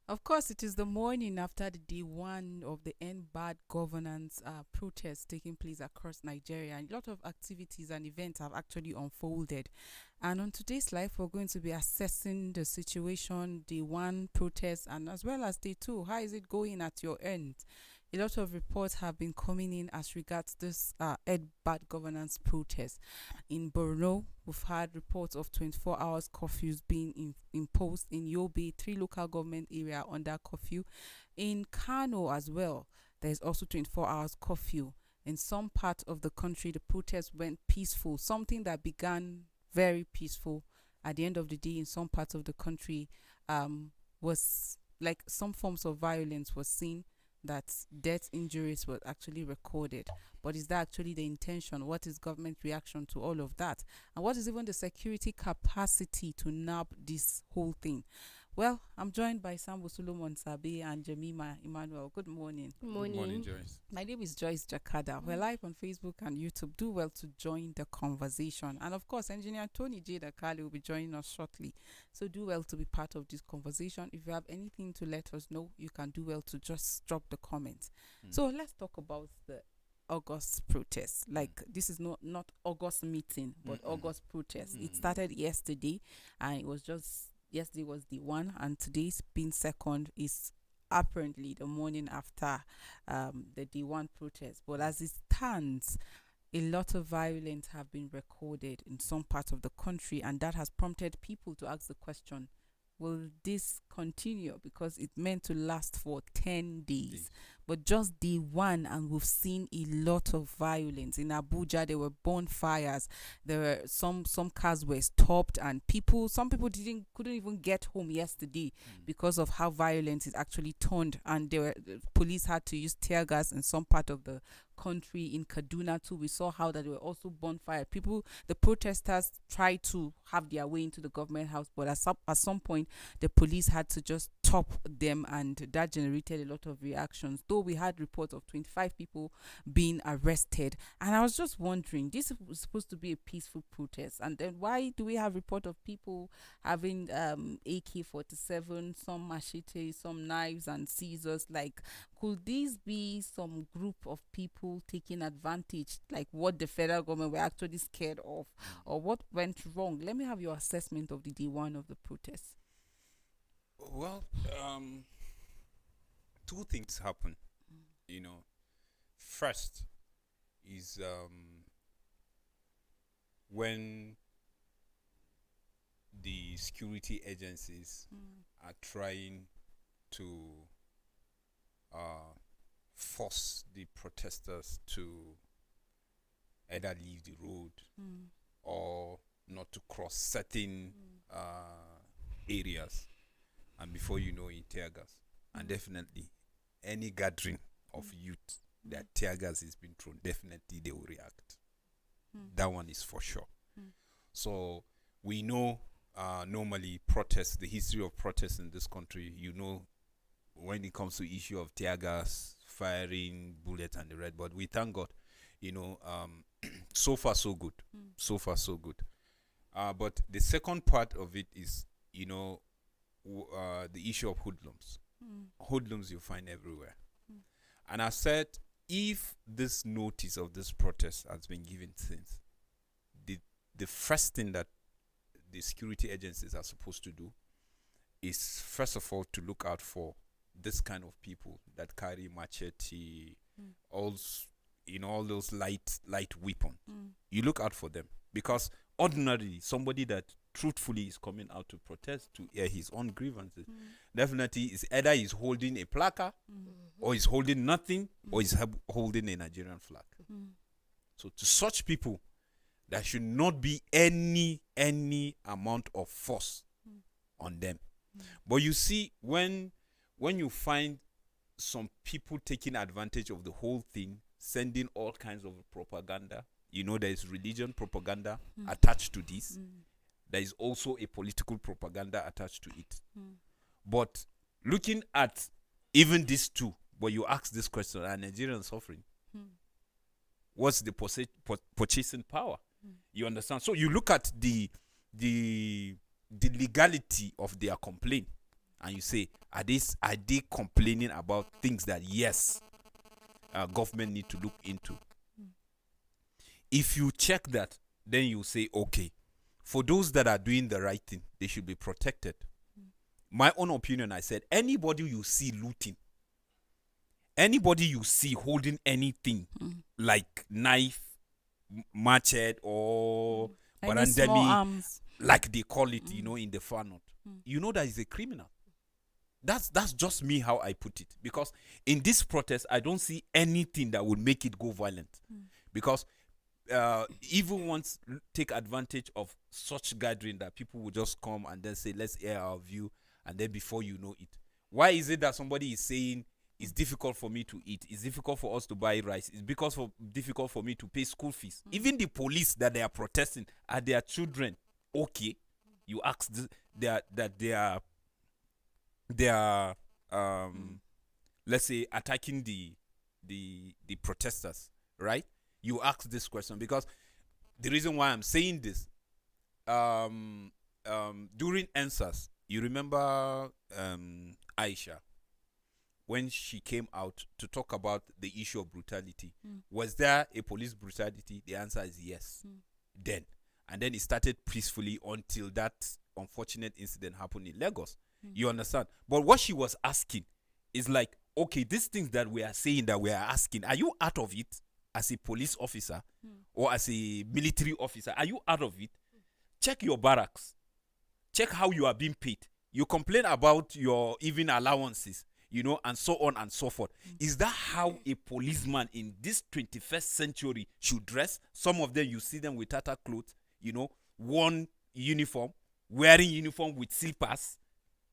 Of course, it is the morning after the day one of the End Bad Governance protests taking place across Nigeria. And a lot of activities and events have actually unfolded. And on today's live, we're going to be assessing the situation, day one protest, and as well as day two. How is it going at your end? A lot of reports have been coming in as regards this Ed Bad Governance protest. In Borno, we've had reports of 24 hours curfews being imposed. In Yobe, 3 local government area under curfew. In Kano as well, there's also 24 hours curfew. In some parts of the country, the protest went peaceful, something that began very peaceful. At the end of the day, in some parts of the country, was like some forms of violence was seen, that death injuries were actually recorded. But is that actually the intention? What is government reaction to all of that? And what is even the security capacity to nab this whole thing? Well, I'm joined by Sambo Solomon Sabe and Jemima Emmanuel. Good morning. Good Morning. morning, Joyce. My name is Joyce Jakada. We're live on Facebook and YouTube. Do well to join the conversation. And of course, engineer Tony J. Dakali will be joining us shortly. So do well to be part of this conversation. If you have anything to let us know, you can do well to just drop the comments. So let's talk about the August protest. Like, this is not August meeting, but August protest. It started yesterday, and it was just yesterday was the one, and today's being second is apparently the morning after the day one protest. But as it stands, a lot of violence have been recorded in some parts of the country, and that has prompted people to ask the question, will this continue? Because it meant to last for 10 days. But just day one, and we've seen a lot of violence. In Abuja, there were bonfires. There were some cars were stopped, and some people couldn't even get home yesterday because of how violent it actually turned. And the police had to use tear gas in some part of the country. In Kaduna too, we saw how that there were also bonfire. The protesters tried to have their way into the government house, but at some point, the police had to just stop them, and that generated a lot of reactions. Though we had reports of 25 people being arrested, and I was just wondering, this was supposed to be a peaceful protest, and then why do we have report of people having AK-47, some machete, some knives and scissors? Like, could these be some group of people taking advantage, like what the federal government were actually scared of, or what went wrong? Let me have your assessment of the day one of the protest. Well, two things happen. First is when the security agencies are trying to force the protesters to either leave the road or not to cross certain areas, and before you know it, tear gas. And definitely any gathering of youth that tear gas is being thrown, definitely they will react. That one is for sure. So we know normally protests, the history of protests in this country, when it comes to issue of tear gas, firing bullets and the red, but we thank God, so far so good. So far so good. But the second part of it is, the issue of hoodlums. Hoodlums you find everywhere. And I said, if this notice of this protest has been given since, the first thing that the security agencies are supposed to do is, first of all, to look out for this kind of people that carry machete, all those light weapons. You look out for them, because ordinarily somebody that truthfully is coming out to protest, to air his own grievances, definitely is either he's holding a placard, or he's holding nothing, or he's holding a Nigerian flag. So to such people, there should not be any amount of force on them. But you see, when you find some people taking advantage of the whole thing, sending all kinds of propaganda, there is religion propaganda attached to this. There is also a political propaganda attached to it. But looking at even these two, but you ask this question, are Nigerians suffering? What's the purchasing power? You understand? So you look at the legality of their complaint. and you say, are they complaining about things that yes, government need to look into? If you check that, then you say, okay, for those that are doing the right thing, they should be protected. My own opinion, I said, anybody you see looting, anybody you see holding anything like knife, machete, or Any small barandami, arms. like they call it, in the far north, you know that is a criminal. That's just me how I put it. Because in this protest, I don't see anything that would make it go violent. Because even once take advantage of such gathering that people will just come and then say, let's air our view, and then before you know it, why is it that somebody is saying it's difficult for me to eat, it's difficult for us to buy rice, it's difficult for me to pay school fees? Even the police that they are protesting, are their children okay? You ask they are let's say attacking the protesters, right? You ask this question because the reason why I'm saying this, during EndSARS, you remember Aisha, when she came out to talk about the issue of brutality. Was there a police brutality? The answer is yes. Then, and then it started peacefully until that unfortunate incident happened in Lagos. You understand? But what she was asking is like, okay, these things that we are saying, that we are asking, are you out of it as a police officer or as a military officer? Are you out of it? Check your barracks. Check how you are being paid. You complain about your even allowances, and so on and so forth. Is that how a policeman in this 21st century should dress? Some of them, you see them with tattered clothes, worn uniform, wearing uniform with slippers,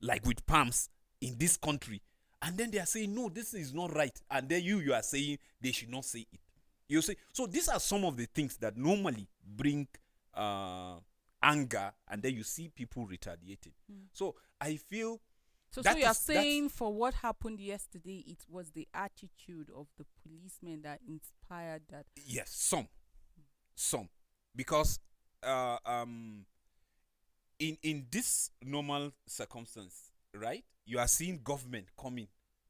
like with palms in this country. And then they are saying, no, this is not right. And then you are saying they should not say it. You see? So these are some of the things that normally bring anger, and then you see people retaliating. So I feel... So you are saying for what happened yesterday, it was the attitude of the policemen that inspired that? Yes, some. Because in this normal circumstance, right, you are seeing government coming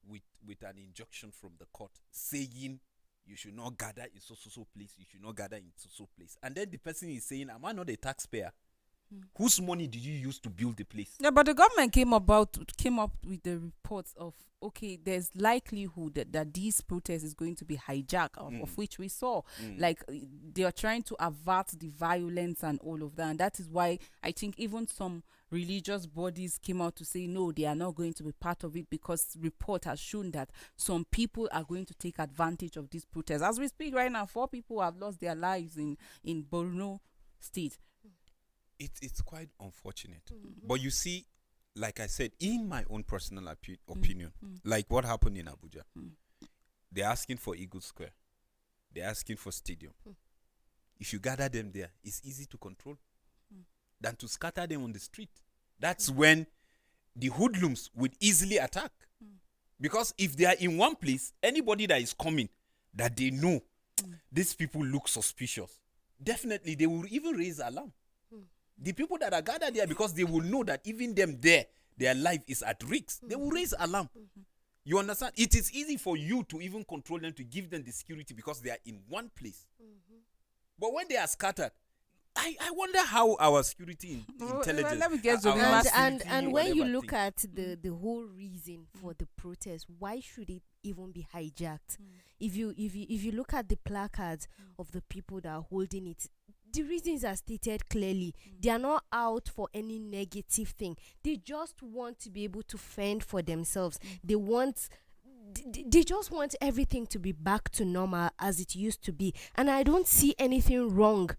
with an injunction from the court saying you should not gather in so place, you should not gather in so place. And then the person is saying, am I not a taxpayer? Whose money did you use to build the place? Yeah, but the government came up with the reports of, okay, there's likelihood that this protest is going to be hijacked, of which we saw. Like, they are trying to avert the violence and all of that. And that is why I think even some religious bodies came out to say, no, they are not going to be part of it, because report has shown that some people are going to take advantage of this protest. As we speak right now, 4 people have lost their lives in Borno State. It's quite unfortunate. But you see, like I said, in my own personal opinion, like what happened in Abuja, they're asking for Eagle Square. They're asking for stadium. If you gather them there, it's easy to control than to scatter them on the street. That's when the hoodlums would easily attack. Because if they are in one place, anybody that is coming, that they know these people look suspicious, definitely they will even raise alarm. The people that are gathered there, because they will know that even them there, their life is at risk, they will raise alarm. You understand? It is easy for you to even control them, to give them the security, because they are in one place. But when they are scattered, I wonder how our security intelligence... Let me get to and when you look at the whole reason for the protest, why should it even be hijacked? If you look at the placards of the people that are holding it, the reasons are stated clearly. They are not out for any negative thing. They just want to be able to fend for themselves. They just want everything to be back to normal as it used to be. And I don't see anything wrong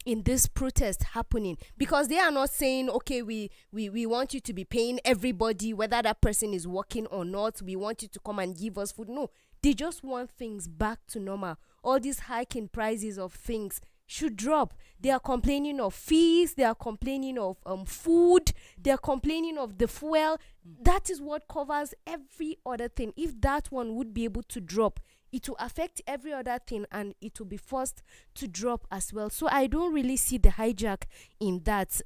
in this protest happening, because they are not saying, okay, we want you to be paying everybody, whether that person is working or not. We want you to come and give us food. No, they just want things back to normal. All these hiking prices of things should drop. They are complaining of fees, they are complaining of food, they are complaining of the fuel. That is what covers every other thing. If that one would be able to drop, it will affect every other thing, and it will be forced to drop as well. So I don't really see the hijack in that.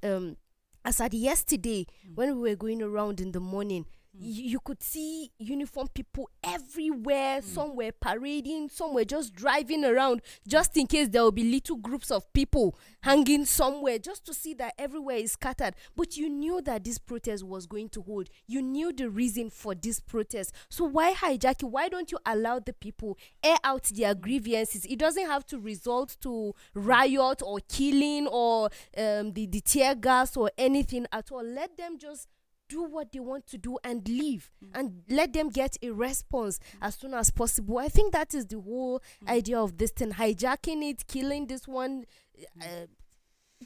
As at yesterday, when we were going around in the morning, You could see uniform people everywhere. Some were parading, some were just driving around, just in case there will be little groups of people hanging somewhere, just to see that everywhere is scattered. But you knew that this protest was going to hold. You knew the reason for this protest. So why hijack it? Why don't you allow the people air out their grievances? It doesn't have to result to riot or killing or the tear gas or anything at all. Let them just do what they want to do and leave, and let them get a response as soon as possible. I think that is the whole idea of this thing. Hijacking it, killing this one,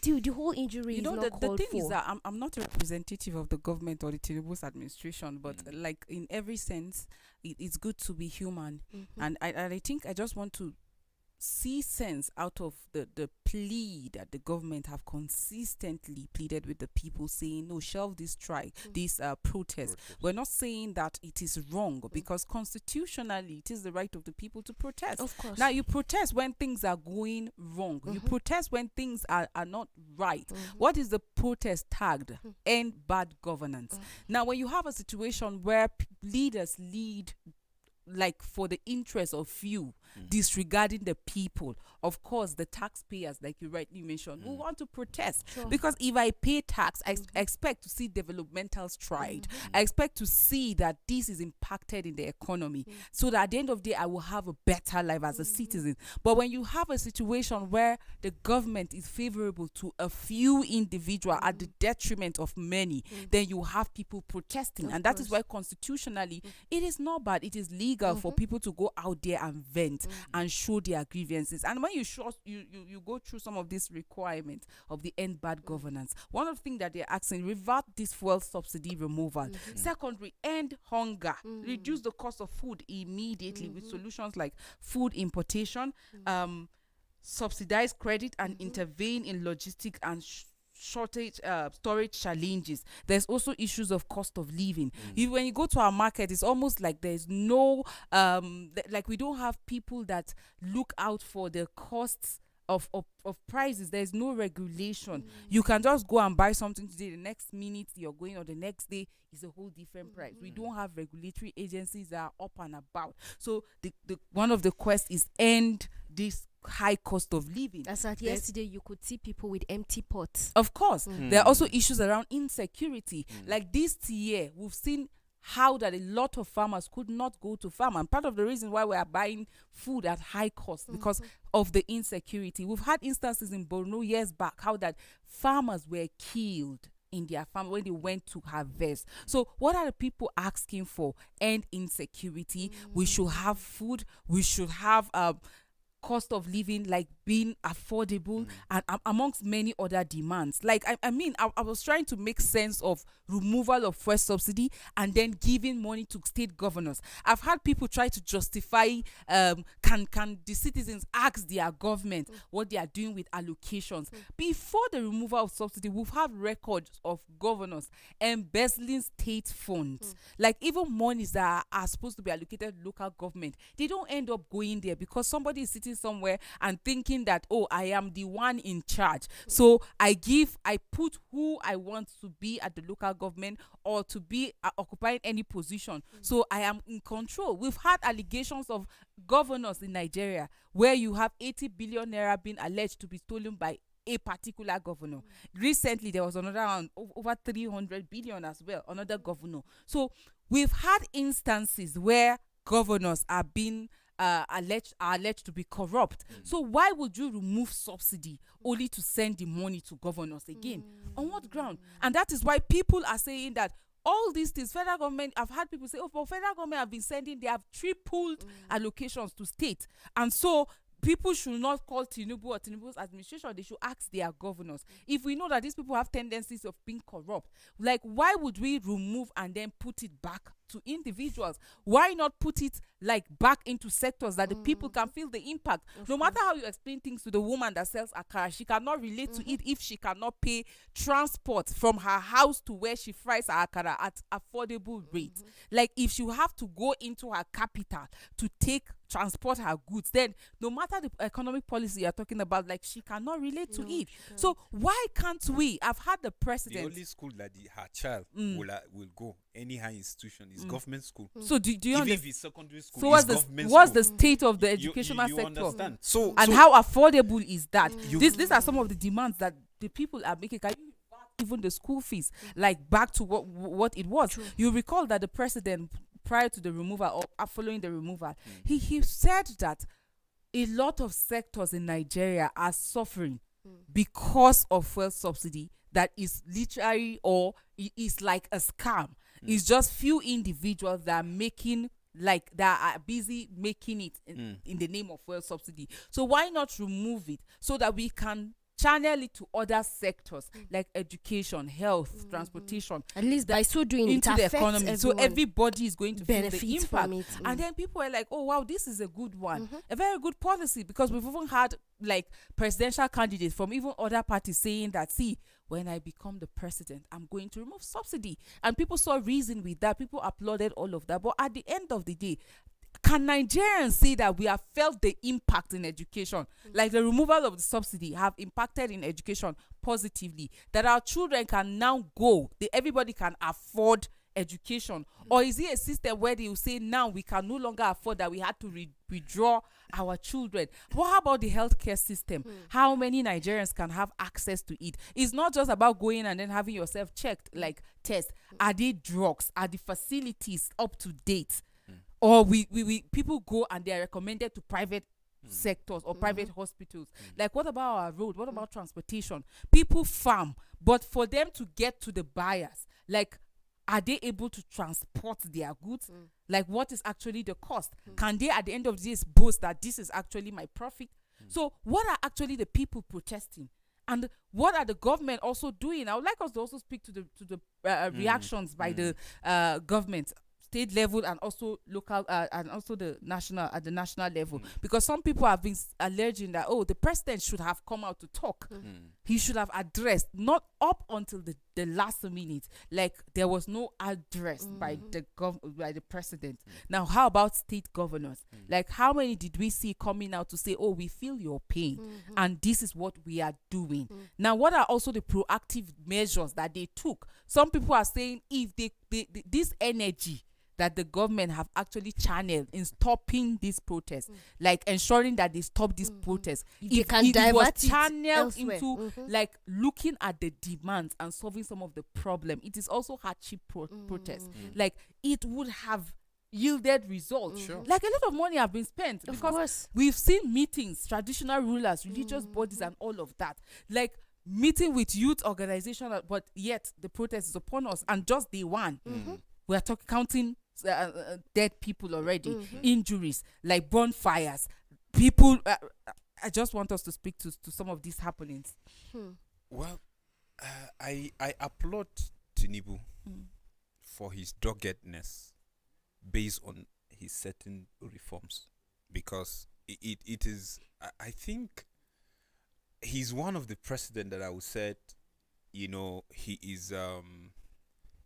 the whole injury is not called for. The thing is that I'm not a representative of the government or the Tinubu's administration, but like in every sense, it's good to be human. And I think I just want to see sense out of the plea that the government have consistently pleaded with the people, saying no, shelve this strike, this protest. We're not saying that it is wrong, because constitutionally it is the right of the people to protest. Of course. Now you protest when things are going wrong. You protest when things are not right. What is the protest tagged? End bad governance. Now when you have a situation where leaders lead like for the interest of few, disregarding the people, of course the taxpayers, like you rightly mentioned, will want to protest. Because if I pay tax, I expect to see developmental stride. I expect to see that this is impacted in the economy, so that at the end of the day I will have a better life as a citizen. But when you have a situation where the government is favorable to a few individuals at the detriment of many, then you have people protesting. And that is why constitutionally it is not bad, it is legal for people to go out there and vent and show their grievances. And when you go through some of these requirements of the end bad governance, one of the things that they're asking: revert this fuel subsidy removal. Secondly, end hunger, reduce the cost of food immediately with solutions like food importation, subsidize credit, and intervene in logistic and shortage storage challenges. There's also issues of cost of living. When you go to our market, it's almost like there's no like we don't have people that look out for the costs of prices. There's no regulation. You can just go and buy something today, the next minute you're going, or the next day is a whole different price. We don't have regulatory agencies that are up and about. So the one of the quests is end this high cost of living. As at yesterday, you could see people with empty pots. Of course, there are also issues around insecurity. Like this year, we've seen how that a lot of farmers could not go to farm, and part of the reason why we are buying food at high cost because of the insecurity. We've had instances in Borno years back how that farmers were killed in their farm when they went to harvest. So what are the people asking for? End insecurity. We should have food. We should have cost of living like being affordable, and amongst many other demands. Like I was trying to make sense of removal of fuel subsidy and then giving money to state governors. I've had people try to justify can the citizens ask their government what they are doing with allocations. Before the removal of subsidy, we've had records of governors embezzling state funds. Like even monies that are supposed to be allocated to local government, they don't end up going there because somebody is sitting somewhere and thinking that, oh, I am the one in charge, so I put who I want to be at the local government or to be occupying any position, so I am in control. We've had allegations of governors in Nigeria where you have 80 billion naira being alleged to be stolen by a particular governor. Recently there was another one, over 300 billion as well, another governor. So we've had instances where governors are being alleged to be corrupt. So why would you remove subsidy only to send the money to governors again? On what ground? And that is why people are saying that all these things, federal government, I've had people say, oh, but federal government have been sending, they have tripled allocations to state. And so people should not call Tinubu or Tinubu's administration. They should ask their governors. If we know that these people have tendencies of being corrupt, like why would we remove and then put it back to individuals? Why not put it like back into sectors that the people can feel the impact? No matter how you explain things to the woman that sells akara, she cannot relate to it if she cannot pay transport from her house to where she fries her akara at affordable rates. Like if she have to go into her capital to take transport her goods, then no matter the economic policy you're talking about, like, she cannot relate to it. So why can't we? I've had the president. The only school that her child will go, any high institution, is government school. So do you even understand? if it's secondary school, So it's what's the state of the educational you sector? understand? So And how affordable is that? You- These are some of the demands that the people are making. Can you even the school fees, like, back to what it was? You recall that the president, prior to the removal or following the removal, he said that a lot of sectors in Nigeria are suffering because of fuel subsidy that is literally, or is like a scam. It's just few individuals that are making, like, that are busy making it in the name of fuel subsidy. So why not remove it so that we can channel it to other sectors like education, health, transportation, At least by so doing into it the affects economy, so everyone. everybody is going to feel the benefits impact. from it. And then people are like, oh wow, this is a good one, a very good policy, because we've even had like presidential candidates from even other parties saying that, see, when I become the president, I'm going to remove subsidy. And people saw reason with that. People applauded all of that. But at the end of the day, can Nigerians say that we have felt the impact in education? Like, the removal of the subsidy have impacted in education positively, that our children can now go, everybody can afford education? Or is it a system where they will say, now we can no longer afford that, we had to withdraw our children? What about the healthcare system? How many Nigerians can have access to it? It's not just about going and then having yourself checked, like test. Are they drugs? Are the facilities up to date? Or we people go and they are recommended to private sectors or private hospitals. Like, what about our road? What about transportation? People farm, but for them to get to the buyers, like, are they able to transport their goods? Like, what is actually the cost? Can they at the end of this boast that this is actually my profit? So what are actually the people protesting? And what are the government also doing? I would like us to also speak to the reactions by the government, state level, and also local, and also the national level, because some people have been alleging that, oh, the president should have come out to talk. He should have addressed, not up until the last minute, like there was no address by the president. Now, how about state governors? Like, how many did we see coming out to say, oh, we feel your pain and this is what we are doing? Now, what are also the proactive measures that they took? Some people are saying, if they this energy that the government have actually channeled in stopping this protest, like ensuring that they stop this protest, They if can it was divert it channeled elsewhere. into like looking at the demands and solving some of the problem, it is also hardship protest. Like, it would have yielded results. Sure. Like, a lot of money have been spent Of because course. we've seen meetings, traditional rulers, religious bodies, and all of that. Like, meeting with youth organization, but yet the protest is upon us, and just day one, we are counting dead people already, injuries, like bonfires, people. I just want us to speak to some of these happenings. Well, I applaud Tinubu for his doggedness based on his certain reforms, because it is, I think he's one of the president that I would say,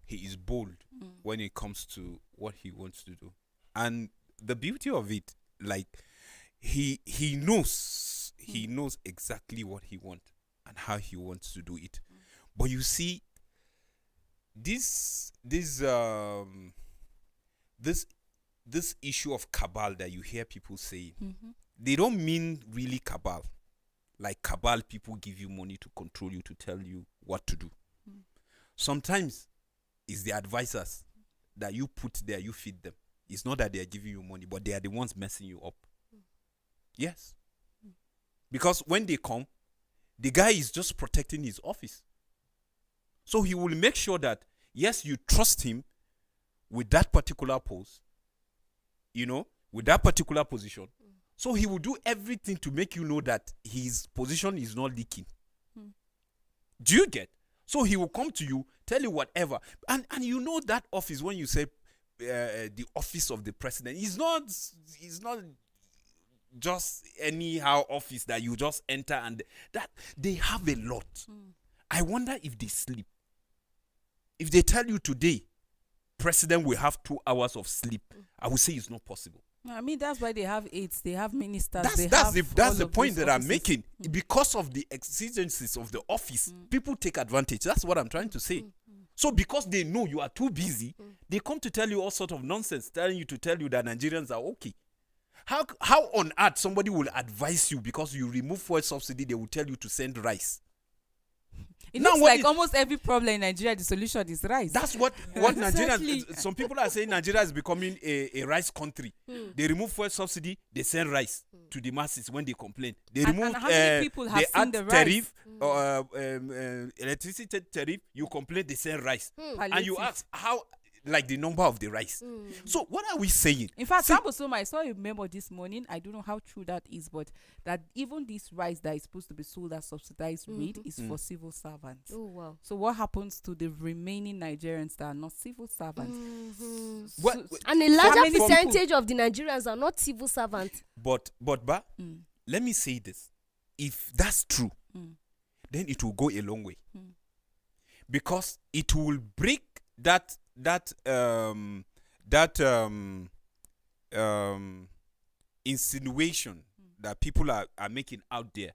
he is bold when it comes to what he wants to do. And the beauty of it, like, he knows exactly what he wants and how he wants to do it. But you see, this issue of cabal that you hear people saying, they don't mean really cabal. Like, cabal people give you money to control you, to tell you what to do. Sometimes it's the advisors that you put there, you feed them. It's not that they are giving you money, but they are the ones messing you up. Yes. Because when they come, the guy is just protecting his office. So he will make sure that, yes, you trust him with that particular post, with that particular position. So he will do everything to make you know that his position is not leaking. Do you get? So he will come to you, tell you whatever. And that office, when you say the office of the president, is not just anyhow office that you just enter, and that they have a lot. I wonder if they sleep. If they tell you today, president will have 2 hours of sleep, I would say it's not possible. I mean, that's why they have aides, they have ministers. That's the point that I'm making. Because of the exigencies of the office, people take advantage. That's what I'm trying to say. So because they know you are too busy, they come to tell you all sort of nonsense, telling you that Nigerians are okay. How on earth somebody will advise you because you remove fuel subsidy, they will tell you to send rice? It looks like almost every problem in Nigeria, the solution is rice. That's what Nigerians. Some people are saying Nigeria is becoming a rice country. They remove fuel subsidy, they send rice to the masses when they complain. They remove how many people have seen the tariff, electricity tariff. You complain, they send rice, and you ask how. Like the number of the rice. So what are we saying? In fact, I saw a memo this morning. I don't know how true that is, but that even this rice that is supposed to be sold at subsidized rate is for civil servants. Oh wow! So what happens to the remaining Nigerians that are not civil servants? And a larger percentage of the Nigerians are not civil servants. But let me say this: if that's true, then it will go a long way, because it will break that insinuation that people are making out there,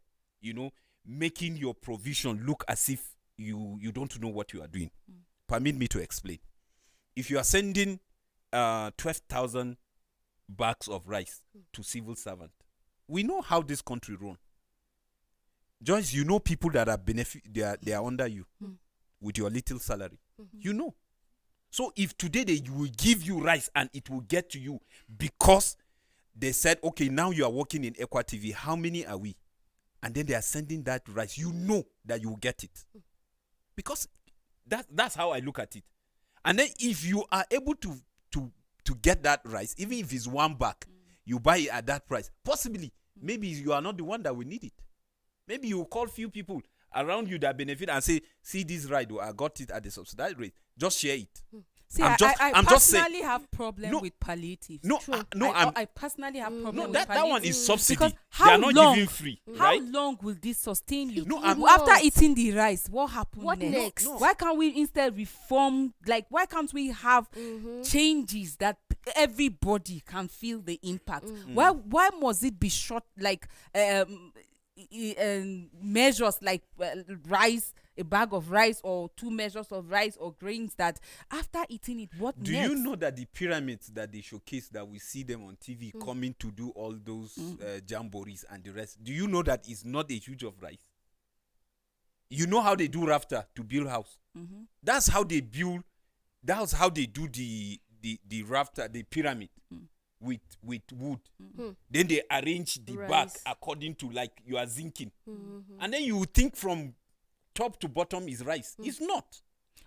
making your provision look as if you don't know what you are doing. Permit me to explain. If you are sending 12,000 bags of rice to civil servant, we know how this country runs. Joyce, people that are they are under you with your little salary. So if today they will give you rice and it will get to you because they said, okay, now you are working in Equa TV, how many are we? And then they are sending that rice, that you will get it. Because that's how I look at it. And then if you are able to get that rice, even if it's one bag, you buy it at that price. Possibly, maybe you are not the one that will need it. Maybe you will call few people around you that benefit and say, see this rice, I got it at the subsidized rate. Just share it. See, I personally have problem with palliative. I personally have problem with palliative. That one is subsidy. Because they are not giving free. How long will this sustain you? After eating the rice, what happens next? Why can't we instead reform? Why can't we have changes that everybody can feel the impact? Why must it be short? Measures like rice, a bag of rice, or 2 measures of rice or grains that after eating it, what do next? you know that the pyramids that they showcase, that we see them on TV coming to do all those jamborees and the rest, do you know that it's not a huge of rice? You know how they do rafter to build house? That's how they build. That's how they do the rafter, the pyramid. With wood. Then they arrange the bag according to like you are zinking. And then you think from top to bottom is rice. It's not.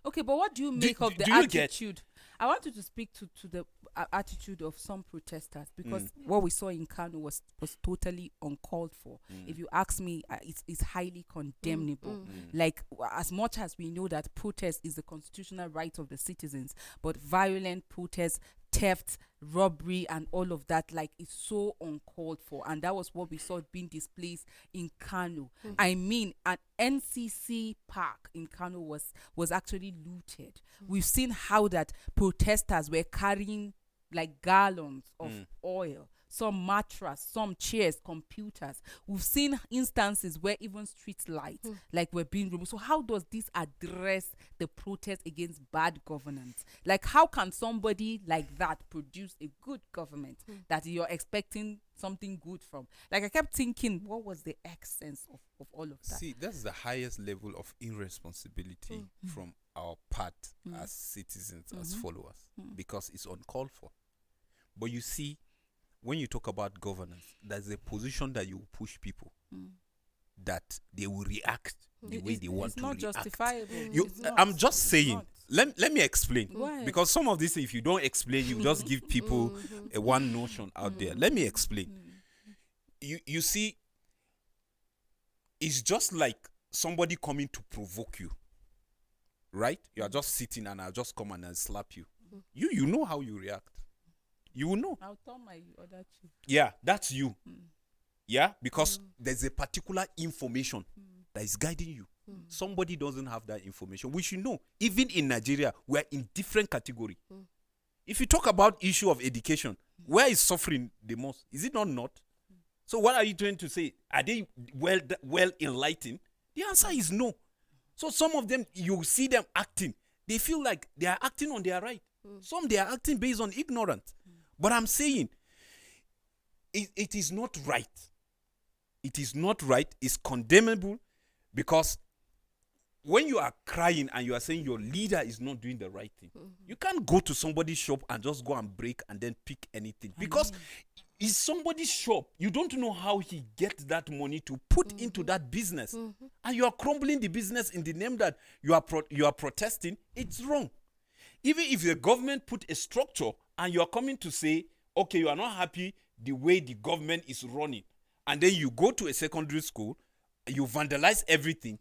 Okay, but what do you make of the attitude? I want you to speak to the attitude of some protesters, because what we saw in Kano was totally uncalled for. If you ask me, it's highly condemnable. Like, as much as we know that protest is the constitutional right of the citizens, but violent protest, theft, robbery, and all of that, is so uncalled for. And that was what we saw being displayed in Kano. I mean, an NCC park in Kano was actually looted. We've seen how that protesters were carrying gallons of oil, some mattress, some chairs, computers. We've seen instances where even street lights were being removed. So how does this address the protest against bad governance? How can somebody like that produce a good government that you're expecting something good from? I kept thinking, what was the essence of all of that? See, that's the highest level of irresponsibility from our part as citizens, as followers, because it's uncalled for. But you see, when you talk about governance, there's a position that you push people that they will react the way they want to react. It's not justifiable. I'm just saying. Let me explain. Because some of this, if you don't explain, you just give people one notion out there. Let me explain. You see, it's just like somebody coming to provoke you, right? You are just sitting and I'll just come and I'll slap you. You know how you react. You will know. I'll tell my other chief. Yeah, that's you. Yeah, because there's a particular information that is guiding you. Somebody doesn't have that information. We should know. Even in Nigeria, we're in different category. If you talk about issue of education, Where is suffering the most? Is it not? So what are you trying to say? Are they well enlightened? The answer is no. So some of them, you see them acting. They feel like they are acting on their right. Some they are acting based on ignorance. But I'm saying, it is not right. It is not right. It's condemnable, because when you are crying and you are saying your leader is not doing the right thing, you can't go to somebody's shop and just go and break and then pick anything, because it's somebody's shop. You don't know how he gets that money to put into that business, and you are crumbling the business in the name that you are protesting. It's wrong. Even if the government put a structure and you are coming to say, okay, you are not happy the way the government is running, and then you go to a secondary school, you vandalize everything.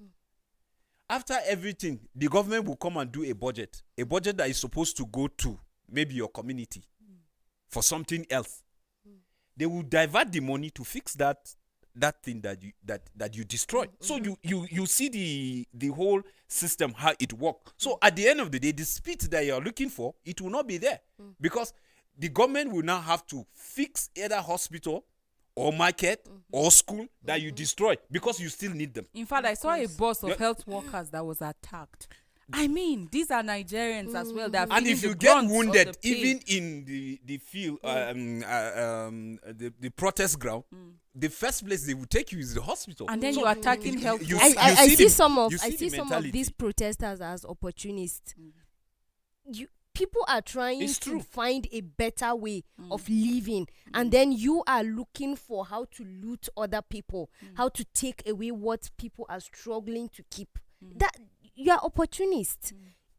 After everything, the government will come and do a budget that is supposed to go to maybe your community for something else. They will divert the money to fix that thing that you destroyed. So you see the whole system, how it works. So at the end of the day, the speed that you are looking for, it will not be there, because the government will now have to fix either hospital or market or school that you destroy, because you still need them. In fact, I saw a bus of health workers that was attacked. I mean, these are Nigerians as well. That And if you get wounded, even in the field, the protest ground, the first place they will take you is the hospital. And then you're attacking health. I see some of these protesters as opportunists. People are trying to find a better way of living, and then you are looking for how to loot other people, how to take away what people are struggling to keep. That you are opportunist.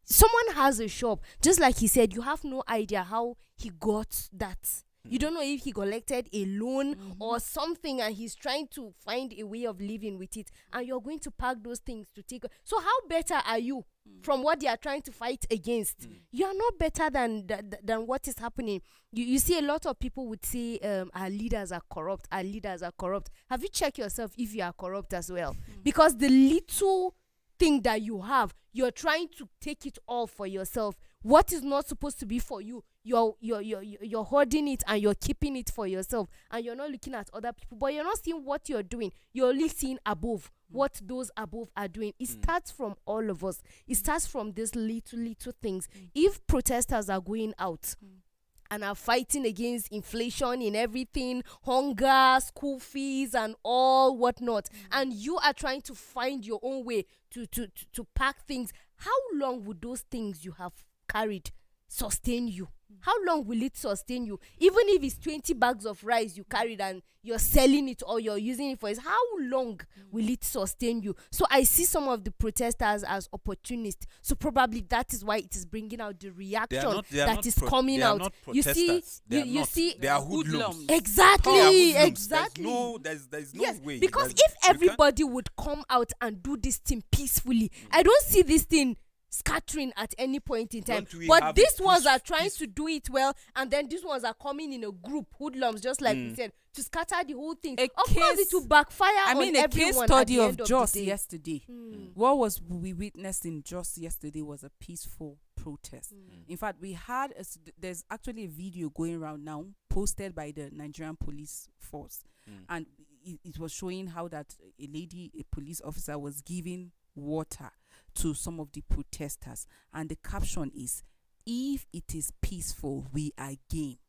Someone has a shop, just like he said, you have no idea how he got that. You don't know if he collected a loan or something, and he's trying to find a way of living with it, and you're going to pack those things to take. So how better are you from what they are trying to fight against? You are not better than what is happening. You see, a lot of people would say our leaders are corrupt. Our leaders are corrupt. Have you checked yourself if you are corrupt as well? Because the little thing that you have, you're trying to take it all for yourself. What is not supposed to be for you, you're hoarding it and you're keeping it for yourself, and you're not looking at other people, but you're not seeing what you're doing. You're only seeing above what those above are doing. It starts from all of us. It starts from these little things. If protesters are going out and are fighting against inflation in everything, hunger, school fees, and all whatnot, and you are trying to find your own way to pack things, how long would those things you have carried sustain you? How long will it sustain you? Even if it's 20 bags of rice you carried and you're selling it or you're using it for it, how long will it sustain you? So I see some of the protesters as opportunists. So probably that is why it is bringing out the reaction that is coming out. You see, they are hoodlums. Exactly. There's no way. Because if everybody would come out and do this thing peacefully, I don't see this thing scattering at any point in time. But these ones are trying to do it well, and then these ones are coming in a group, hoodlums, just like we said, to scatter the whole thing. Of course, it will backfire on everyone. A case study of Jos yesterday. What was we witnessed in Jos yesterday was a peaceful protest. In fact, we had there's actually a video going around now, posted by the Nigerian police force, and it was showing how that a police officer, was giving water to some of the protesters, and the caption is, "If it is peaceful, we are game."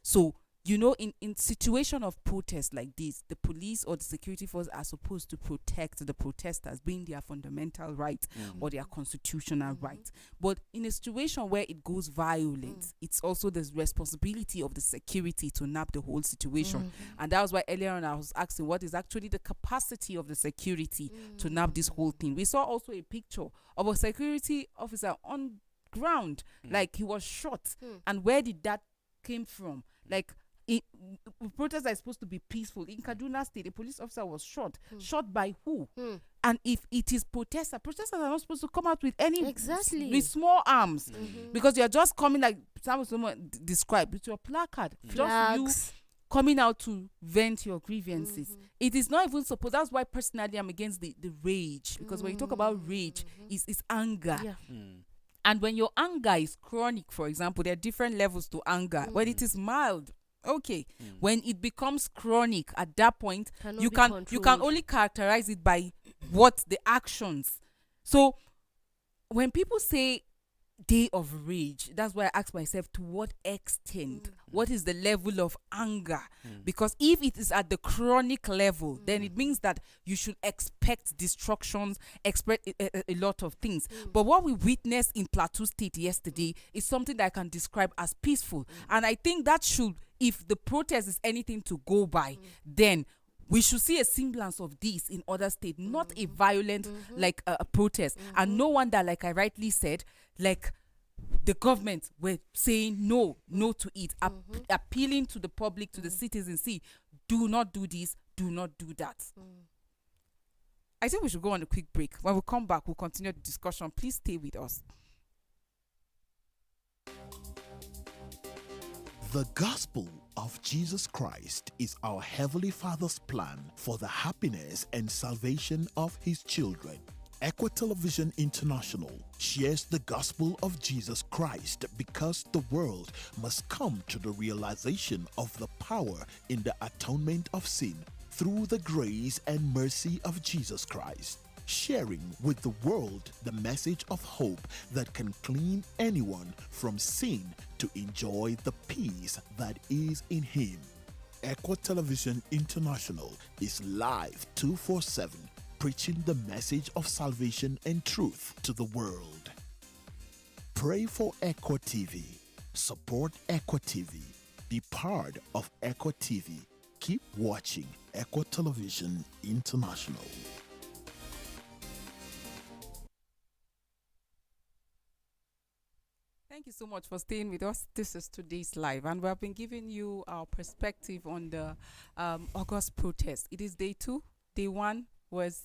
So in situation of protest like this, the police or the security force are supposed to protect the protesters, being their fundamental right or their constitutional right. But in a situation where it goes violent, it's also the responsibility of the security to nab the whole situation. And that was why earlier on I was asking, what is actually the capacity of the security to nab this whole thing? We saw also a picture of a security officer on ground, like he was shot. And where did that came from? Like, protests are supposed to be peaceful. In Kaduna State, a police officer was shot. Shot by who? And if it is protesters are not supposed to come out with any with small arms, because you are just coming, like someone described, with your placard, just you coming out to vent your grievances. It is not even supposed. That's why personally I'm against the rage, because when you talk about rage, it's anger. And when your anger is chronic, for example, there are different levels to anger. When it is mild, okay. When it becomes chronic, at that point, you can only characterize it by what the actions. So when people say day of rage, that's why I ask myself, to what extent? What is the level of anger? Because if it is at the chronic level, then it means that you should expect destructions, expect a lot of things. But what we witnessed in Plateau State yesterday is something that I can describe as peaceful. And I think that should, if the protest is anything to go by, then we should see a semblance of this in other states, not a violent like a protest. And no wonder, like I rightly said, like the government were saying no to it, appealing to the public, to the citizens, see, do not do this, do not do that. I think we should go on a quick break. When we come back, we'll continue the discussion. Please stay with us. The gospel of Jesus Christ is our Heavenly Father's plan for the happiness and salvation of His children. Equa Television International shares the gospel of Jesus Christ because the world must come to the realization of the power in the atonement of sin through the grace and mercy of Jesus Christ. Sharing with the world the message of hope that can clean anyone from sin to enjoy the peace that is in Him. Equa Television International is live 24/7, preaching the message of salvation and truth to the world. Pray for Equa TV. Support Equa TV. Be part of Equa TV. Keep watching Equa Television International. Thank you so much for staying with us. This is today's live, and we have been giving you our perspective on the August protest. It is day 2. Day 1 was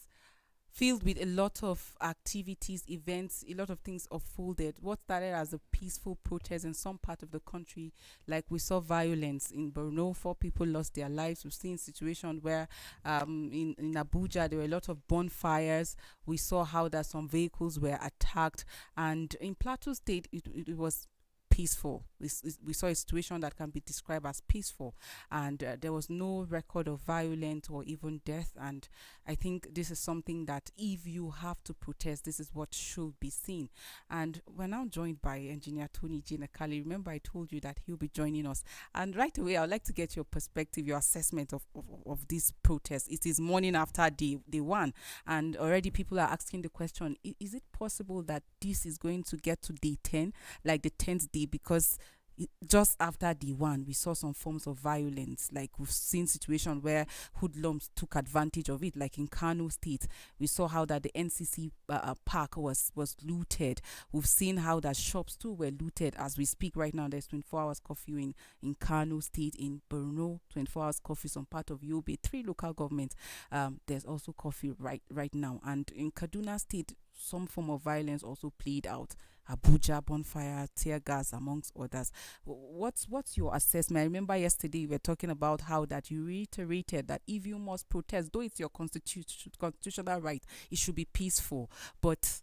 filled with a lot of activities, events, a lot of things unfolded. What started as a peaceful protest in some part of the country, like we saw violence in Borno, 4 people lost their lives. We've seen situations where in Abuja there were a lot of bonfires. We saw how that some vehicles were attacked, and in Plateau State it was peaceful. We saw a situation that can be described as peaceful, and there was no record of violence or even death. And I think this is something that if you have to protest, this is what should be seen. And we're now joined by Engineer Tony J. Nakali. Remember, I told you that he'll be joining us, and right away I'd like to get your perspective, your assessment of this protest. It is morning after day 1, and already people are asking the question, is it possible that this is going to get to day 10, like the 10th day? Because just after day 1, we saw some forms of violence. Like we've seen situations where hoodlums took advantage of it, like in Kano State. We saw how that the NCC park was looted. We've seen how that shops too were looted. As we speak right now, there's 24 hours curfew in Kano State, in Borno, 24 hours curfew, some part of Yobe, 3 local governments. There's also curfew right now. And in Kaduna State, some form of violence also played out. Abuja, bonfire, tear gas, amongst others. What's your assessment? I remember yesterday we were talking about how that you reiterated that if you must protest, though it's your constitutional right, it should be peaceful. But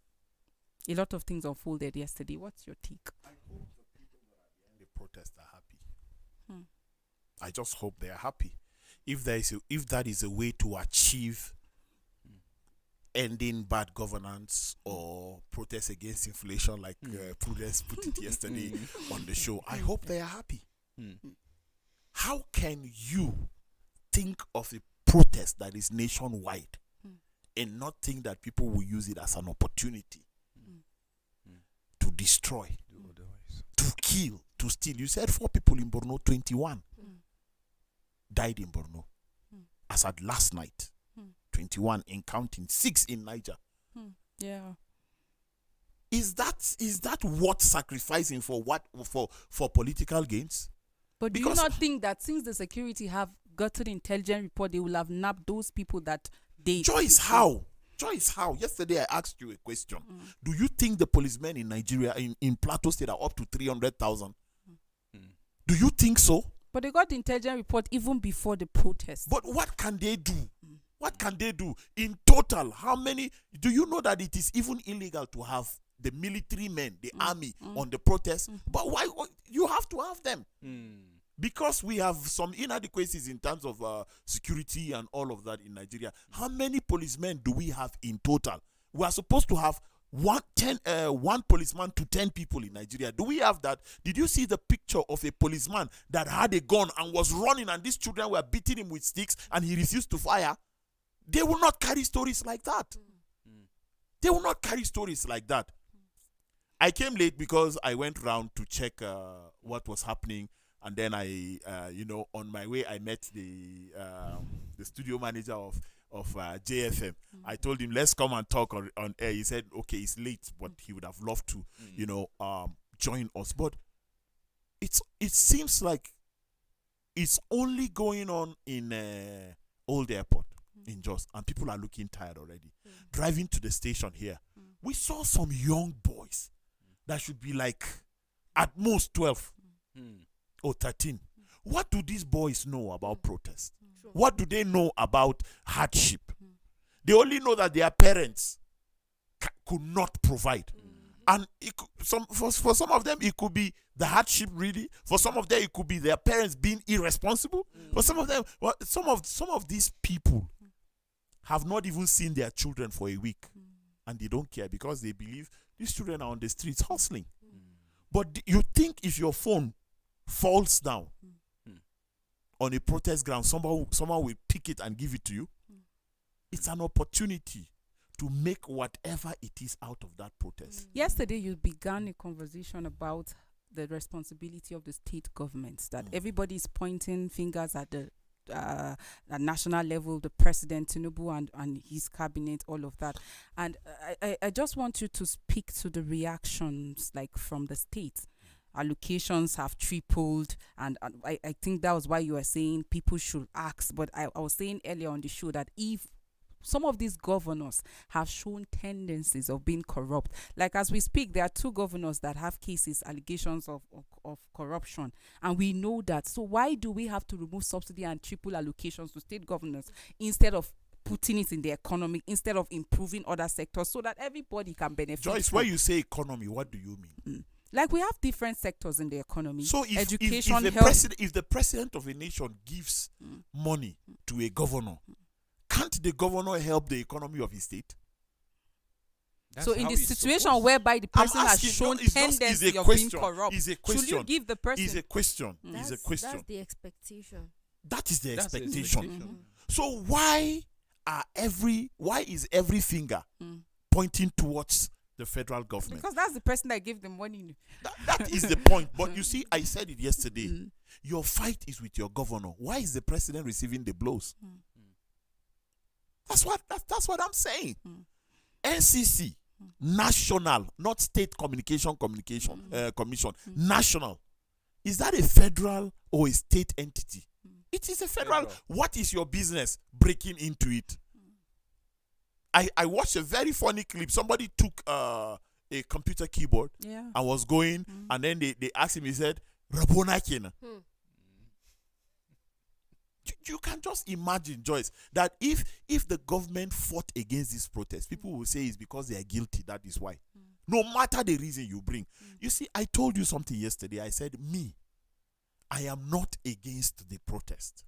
a lot of things unfolded yesterday. What's your take? I hope the people that are behind the protest are happy. I just hope they are happy. If that is a way to achieve ending bad governance or protest against inflation, like Prudence put it yesterday on the show, I hope they are happy. How can you think of a protest that is nationwide and not think that people will use it as an opportunity to destroy, to kill, to steal? You said 4 people in Borno, 21 died in Borno as at last night. 21 in counting, 6 in Niger. Yeah. Is that worth sacrificing for political gains? But because do you not think that since the security have gotten intelligent report, they will have nabbed those people that they... Joyce, how? Yesterday I asked you a question. Do you think the policemen in Nigeria, in Plateau State, are up to 300,000? Do you think so? But they got the intelligent report even before the protest. But what can they do? What can they do? In total, how many? Do you know that it is even illegal to have the military men, the army on the protest. But why you have to have them? Because we have some inadequacies in terms of security and all of that in Nigeria. How many policemen do we have in total? We are supposed to have one policeman to 10 people in Nigeria. Do we have that? Did you see the picture of a policeman that had a gun and was running, and these children were beating him with sticks and he refused to fire? They will not carry stories like that. They will not carry stories like that. I came late because I went round to check what was happening, and then I, on my way I met the studio manager of JFM. I told him, let's come and talk on air. He said, okay, it's late, but he would have loved to, join us. But it seems like it's only going on in Old Airport in Jos, and people are looking tired already. Driving to the station here, we saw some young boys that should be like at most 12 or 13. What do these boys know about protest? What do they know about hardship? They only know that their parents could not provide. And for some of them, it could be the hardship really. For some of them, it could be their parents being irresponsible. For some of them, some of these people have not even seen their children for a week. And they don't care because they believe these children are on the streets hustling. But you think if your phone falls down on a protest ground, someone will pick it and give it to you? It's an opportunity to make whatever it is out of that protest. Yesterday, you began a conversation about the responsibility of the state governments, that everybody is pointing fingers at the national level, the president, Tinubu, and his cabinet, all of that. And I just want you to speak to the reactions, like from the states. Allocations have tripled, and I think that was why you were saying people should ask. But I was saying earlier on the show that if some of these governors have shown tendencies of being corrupt, like as we speak, there are 2 governors that have cases, allegations of corruption, and we know that. So why do we have to remove subsidy and triple allocations to state governors instead of putting it in the economy, instead of improving other sectors so that everybody can benefit? Joyce, when you say economy, what do you mean? Like we have different sectors in the economy. So if education, if the president of a nation gives money to a governor, can't the governor help the economy of his state? So in the situation whereby the person has shown tendency of being corrupt, should you give the person? Is a question. That's the expectation. That is the expectation. So why is every finger pointing towards the federal government? Because that's the person that gave the money. That is the point. But you see, I said it yesterday. Your fight is with your governor. Why is the president receiving the blows? That's what I'm saying. NCC, national, not state communication commission. National. Is that a federal or a state entity? It is a federal. What is your business breaking into it? I watched a very funny clip. Somebody took a computer keyboard and was going, and then they asked him, he said, Rabona Kena. You can just imagine, Joyce, that if the government fought against this protest, people will say it's because they are guilty. That is why. No matter the reason you bring. You see, I told you something yesterday. I said, I am not against the protest.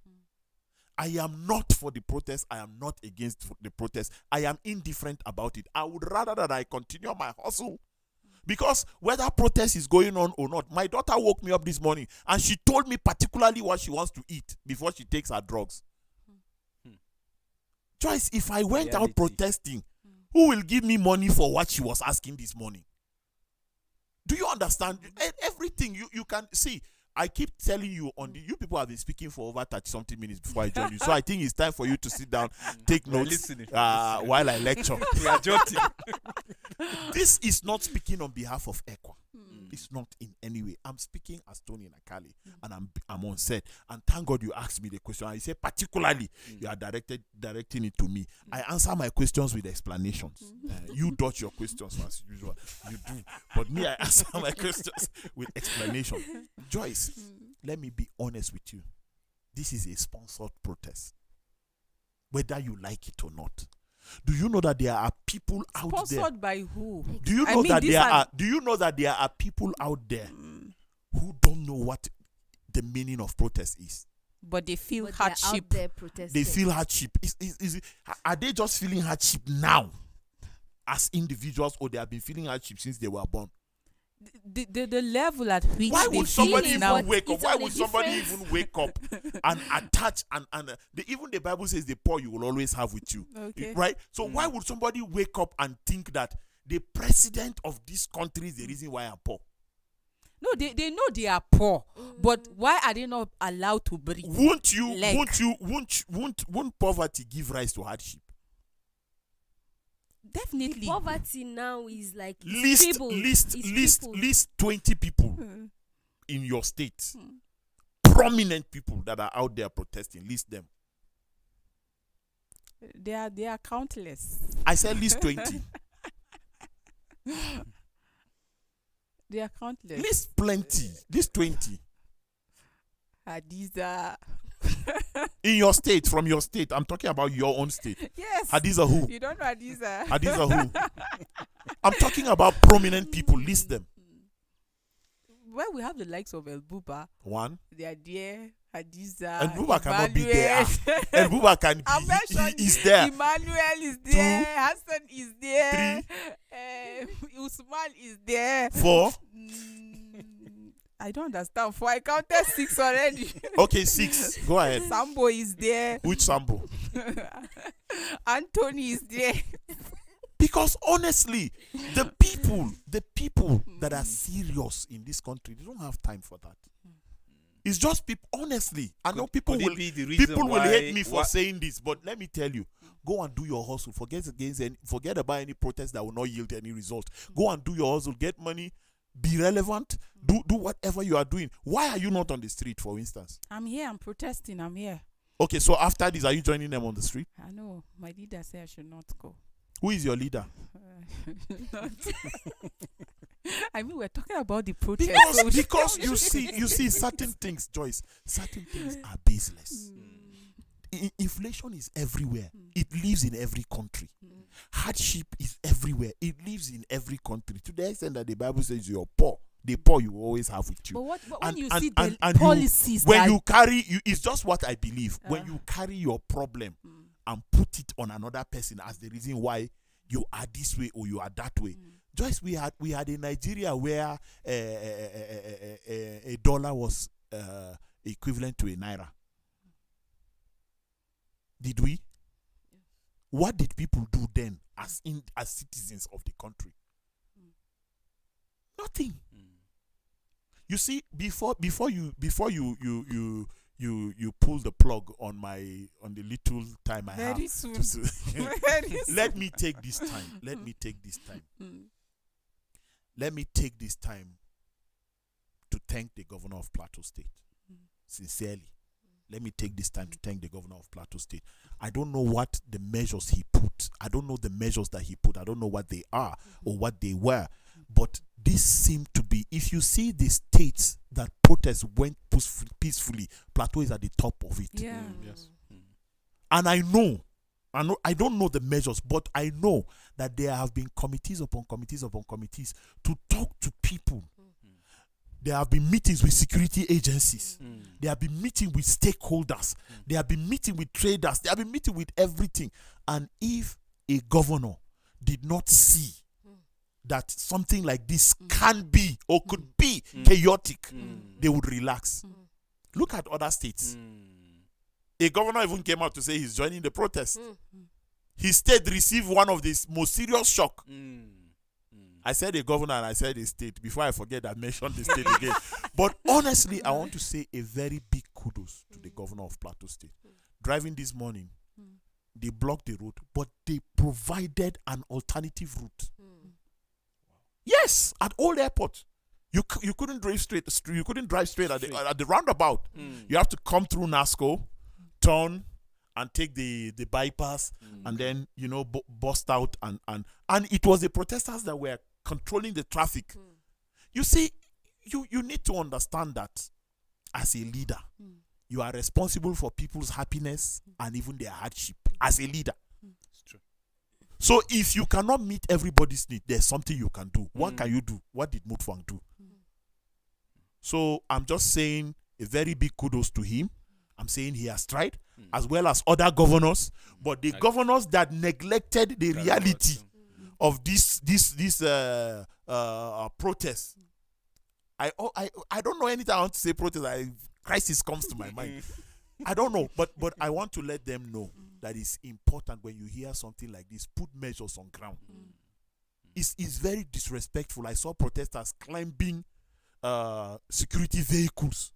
I am not for the protest. I am not against the protest. I am indifferent about it. I would rather that I continue my hustle. Because whether protest is going on or not, my daughter woke me up this morning and she told me particularly what she wants to eat before she takes her drugs. Joyce, if I went out protesting, who will give me money for what she was asking this morning? Do you understand? Everything you can see. I keep telling you, you people have been speaking for over 30-something minutes before I join you. So I think it's time for you to sit down, take notes while I lecture. We are jotting. This is not speaking on behalf of ECWA. It's not in any way. I'm speaking as Tony Nakali, and I'm on set. And thank God you asked me the question. I say particularly you are directing it to me. I answer my questions with explanations. You dodge your questions as usual. You do. But me, I answer my questions with explanation. Joyce, let me be honest with you. This is a sponsored protest. Whether you like it or not. Do you know that there are people out there? Sponsored by who? Do you know that there are? Do you know that there are people out there who don't know what the meaning of protest is? But they feel But hardship. they're out there protesting. They feel hardship. Are they just feeling hardship now, as individuals, or they have been feeling hardship since they were born? The level at which Why they would feel somebody it even now. wake up? It's Why on a would somebody different- even wake up and attach even the Bible says the poor you will always have with you, Okay. right? So why would somebody wake up and think that the president of this country is the reason why I'm poor? No, they know they are poor, but why are they not allowed to breathe? Won't poverty give rise to hardship? Definitely. Poverty now is like List 20 people in your state, prominent people that are out there protesting. List them. They are countless. I said list 20. They are countless. List plenty. List 20 Hadiza. in your state, from your state. I'm talking about your own state. Yes. Hadiza who? You don't know Hadiza. Hadiza who? I'm talking about prominent people. List them. Well, we have the likes of El Buba. One. They are there. Hadiza. El Buba cannot be Emmanuel. there. El Buba can I be. mentioned He is there. Emmanuel is there. Hassan is there. Usman is there. 4. I don't understand. For I counted 6 already. Okay, 6. Go ahead. Sambo is there. Which Sambo? Anthony is there. Because honestly, the people that are serious in this country, they don't have time for that. It's just people. Honestly, I know people Could will it be the reason people will why- hate me for why- saying this, but let me tell you, go and do your hustle. Forget about any protest that will not yield any result. Go and do your hustle. Get money. Be relevant. Do whatever you are doing. Why are you not on the street, for instance? I'm here. I'm protesting. I'm here. Okay, so after this, are you joining them on the street? I know. My leader said I should not go. Who is your leader? I mean, we're talking about the protest. Because you see certain things, Joyce. Certain things are baseless. Inflation is everywhere. It lives in every country. Hardship is everywhere. It lives in every country. To the extent that the Bible says you're poor, the poor you will always have with you. But when you And- see and- the and you- policies, When that you carry, it's just what I believe. When you carry your problem and put it on another person as the reason why you are this way or you are that way. Joyce, we had a Nigeria where a dollar was equivalent to a naira. Did we? What did people do then as citizens of the country? Nothing. You see, before you pull the plug on the little time I very have. soon. Very soon. Let me take this time. Let me take this time to thank the governor of Plateau State. Sincerely. Let me take this time to thank the governor of Plateau State. I don't know what the measures he put. I don't know the measures that he put. I don't know what they are or what they were. But this seemed to be, if you see the states that protests went peacefully, Plateau is at the top of it. Yeah. Yes. And I don't know the measures, but I know that there have been committees upon committees upon committees to talk to people. There have been meetings with security agencies. There have been meetings with stakeholders. There have been meetings with traders. There have been meetings with everything. And if a governor did not see that something like this can be or could be chaotic, they would relax. Look at other states. A governor even came out to say he's joining the protest. His state received one of the most serious shock. I said a governor and I said a state. Before I forget, I mentioned the state again. But honestly, I want to say a very big kudos to the governor of Plateau State. Driving this morning, they blocked the road, but they provided an alternative route. Yes, at Old Airport. You couldn't drive straight. You couldn't drive straight at the roundabout. You have to come through NASCO, turn, and take the bypass, and then bust out and it was the protesters that were controlling the traffic. You see, you need to understand that as a leader, you are responsible for people's happiness and even their hardship. As a leader, It's true. So if you cannot meet everybody's need, there's something you can do. What can you do? What did Mutfwang do? So I'm just saying a very big kudos to him. I'm saying he has tried, as well as other governors. But the governors that neglected the reality of this protest, I don't know anything I want to say protest. Crisis comes to my mind. I don't know, but I want to let them know that it's important when you hear something like this, put measures on ground. It's very disrespectful. I saw protesters climbing security vehicles,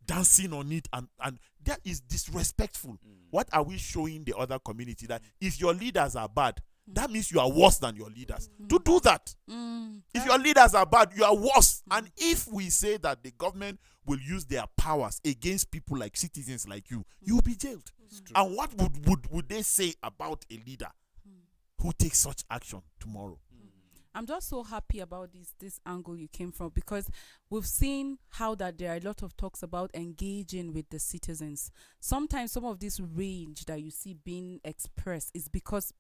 dancing on it, and that is disrespectful. What are we showing the other community? That if your leaders are bad, that means you are worse than your leaders. To do that, if your leaders are bad, you are worse. And if we say that the government will use their powers against people like citizens like you, you will be jailed. And what would they say about a leader who takes such action tomorrow? I'm just so happy about this angle you came from, because we've seen how that there are a lot of talks about engaging with the citizens. Sometimes some of this rage that you see being expressed is because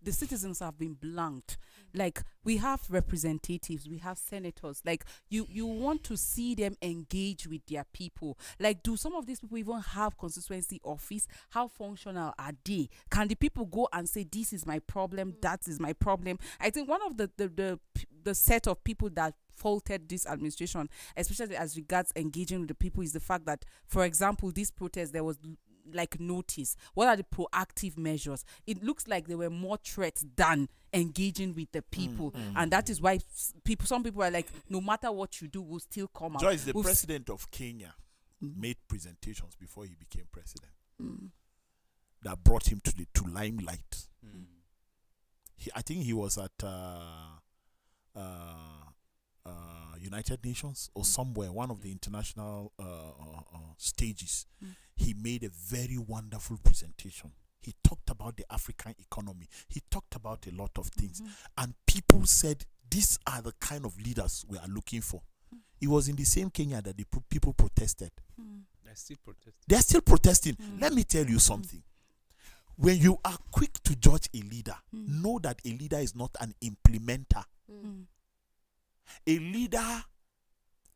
the citizens have been blanked. Like, we have representatives, we have senators. Like, you want to see them engage with their people. Like, do some of these people even have constituency office? How functional are they? Can the people go and say, this is my problem, that is my problem? I think one of the set of people that faulted this administration, especially as regards engaging with the people, is the fact that, for example, this protest, there was like notice. What are the proactive measures? It looks like there were more threats than engaging with the people, and that is why some people are like, no matter what you do, we'll still come out. Joyce, the president of Kenya, made presentations before he became president that brought him to limelight. I think he was at United Nations or somewhere, one of the international stages. He made a very wonderful presentation. He talked about the African economy. He talked about a lot of things. And people said, these are the kind of leaders we are looking for. It was in the same Kenya that the people protested. They're still protesting. They're still protesting. Let me tell you something. When you are quick to judge a leader, know that a leader is not an implementer. A leader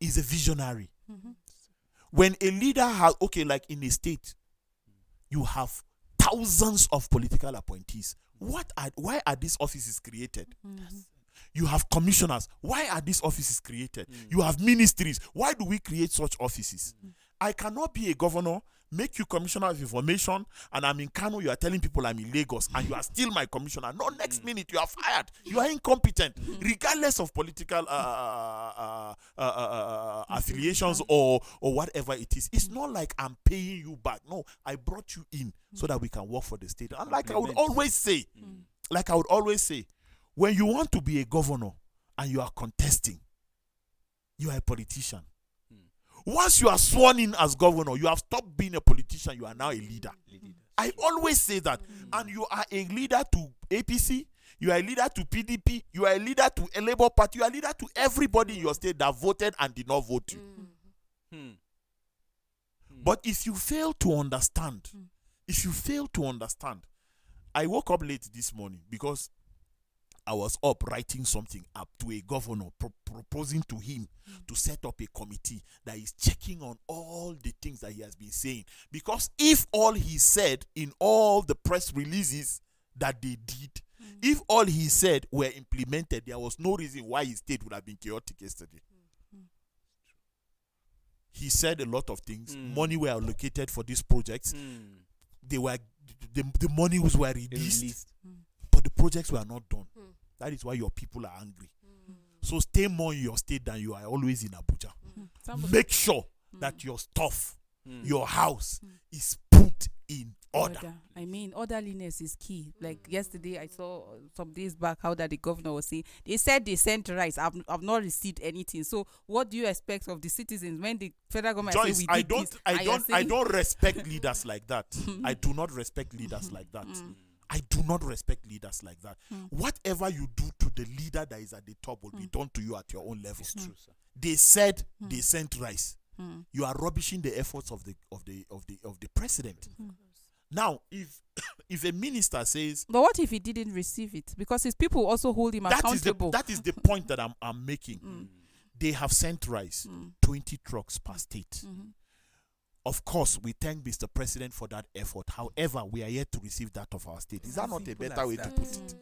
is a visionary. When a leader has, like in a state, you have thousands of political appointees. Why are these offices created? You have commissioners. Why are these offices created? You have ministries. Why do we create such offices? I cannot be a governor, make you commissioner of information, and I'm in Kano, you are telling people I'm in Lagos, and you are still my commissioner. No, next minute you are fired. You are incompetent, regardless of political affiliations or whatever it is. It's not like I'm paying you back. No, I brought you in so that we can work for the state. And like I would always say, when you want to be a governor and you are contesting, you are a politician. Once you are sworn in as governor, you have stopped being a politician. You are now a leader. I always say that. And you are a leader to APC. You are a leader to PDP. You are a leader to a Labour Party. You are a leader to everybody in your state that voted and did not vote you. But if you fail to understand, I woke up late this morning because I was up writing something up to a governor, proposing to him to set up a committee that is checking on all the things that he has been saying. Because if all he said in all the press releases that they did, if all he said were implemented, there was no reason why his state would have been chaotic yesterday. He said a lot of things. Money were allocated for these projects. The money were released. But the projects were not done. That is why your people are angry. So stay more in your state than you are always in Abuja. Make sure that your stuff, your house is put in order. I mean, orderliness is key. Like yesterday, I saw some days back how that the governor was saying, they said they sent rice. I've not received anything. So what do you expect of the citizens when the federal government Joyce, say I don't respect leaders like that. I do not respect leaders like that. I do not respect leaders like that. Whatever you do to the leader that is at the top will be done to you at your own level. It's true, sir. They said they sent rice. You are rubbishing the efforts of the president. Now, if if a minister says, but what if he didn't receive it? Because his people also hold him accountable. that is the point that I'm making. They have sent rice, 20 trucks per state. Of course, we thank Mr. President for that effort. However, we are yet to receive that of our state. Is that not a better way to put it?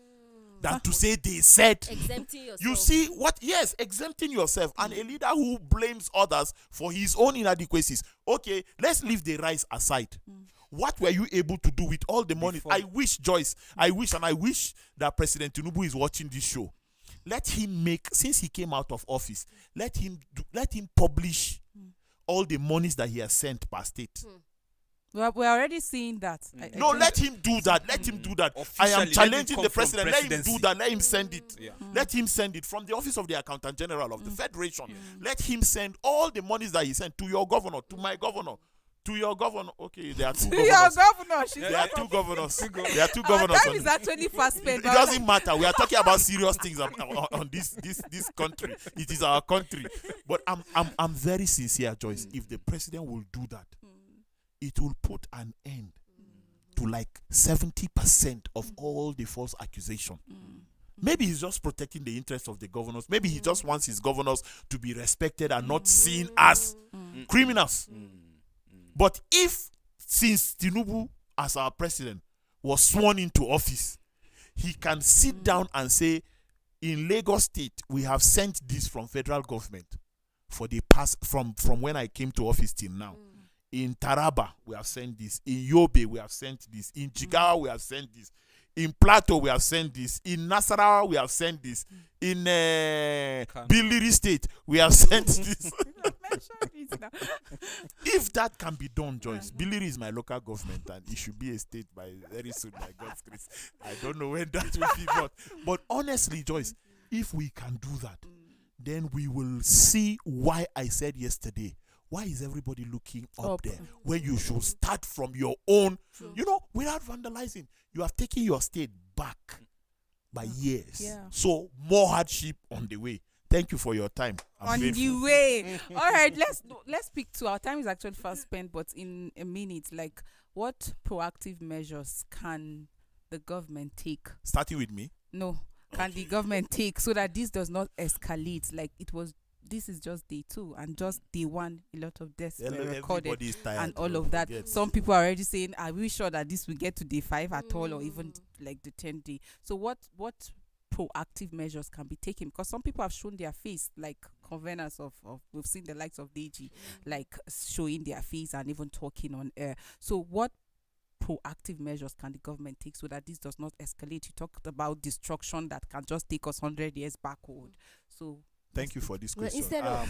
Than to say they said. Exempting yourself. You see what? Yes, exempting yourself. And a leader who blames others for his own inadequacies. Okay, let's leave the rice aside. What were you able to do with all the money? I wish, Joyce, I wish that President Tinubu is watching this show. Let him make, since he came out of office, let him publish all the monies that he has sent per state. We're already seeing that. No, let him do that. Let him do that. I am challenging the president. Let him do that. Let him send it. Let him send it from the office of the Accountant General of the Federation. Let him send all the monies that he sent to your governor, to my governor, to your governor. Okay, there are two governors. Your governor. There are two governors. There are two governors. Time is actually fast spent. It doesn't matter. We are talking about serious things on this country. It is our country. But I'm very sincere, Joyce. If the president will do that, it will put an end to like 70% of all the false accusation. Maybe he's just protecting the interests of the governors. Maybe he just wants his governors to be respected and not seen as criminals. But if, since Tinubu as our president was sworn into office, he can sit down and say, in Lagos State, we have sent this from federal government for the past, from when I came to office till now. In Taraba, we have sent this. In Yobe, we have sent this. In Jigawa, we have sent this. In Plateau, we have sent this. In Nasarawa, we have sent this. In Billiri State, we have sent this. If that can be done, Joyce, Billiri is my local government and it should be a state by very soon, by God's grace. I don't know when that will be, but honestly, Joyce, if we can do that, then we will see why I said yesterday, why is everybody looking up there when you should start from your own, without vandalizing? You have taken your state back by years. So more hardship on the way. Thank you for your time. On the way. All right, let's speak to, our time is actually fast spent, but in a minute, like, what proactive measures can the government take? Starting with me? No. Can the government take so that this does not escalate like it was? This is just day 2, and just day 1, a lot of deaths were recorded and all of that. Some people are already saying, are we sure that this will get to day 5 at all, or even like the 10th day? So what proactive measures can be taken? Because some people have shown their face, like conveners of we've seen the likes of Deji, like showing their face and even talking on air. So what proactive measures can the government take so that this does not escalate? You talked about destruction that can just take us 100 years backward. So thank you for this question. Instead of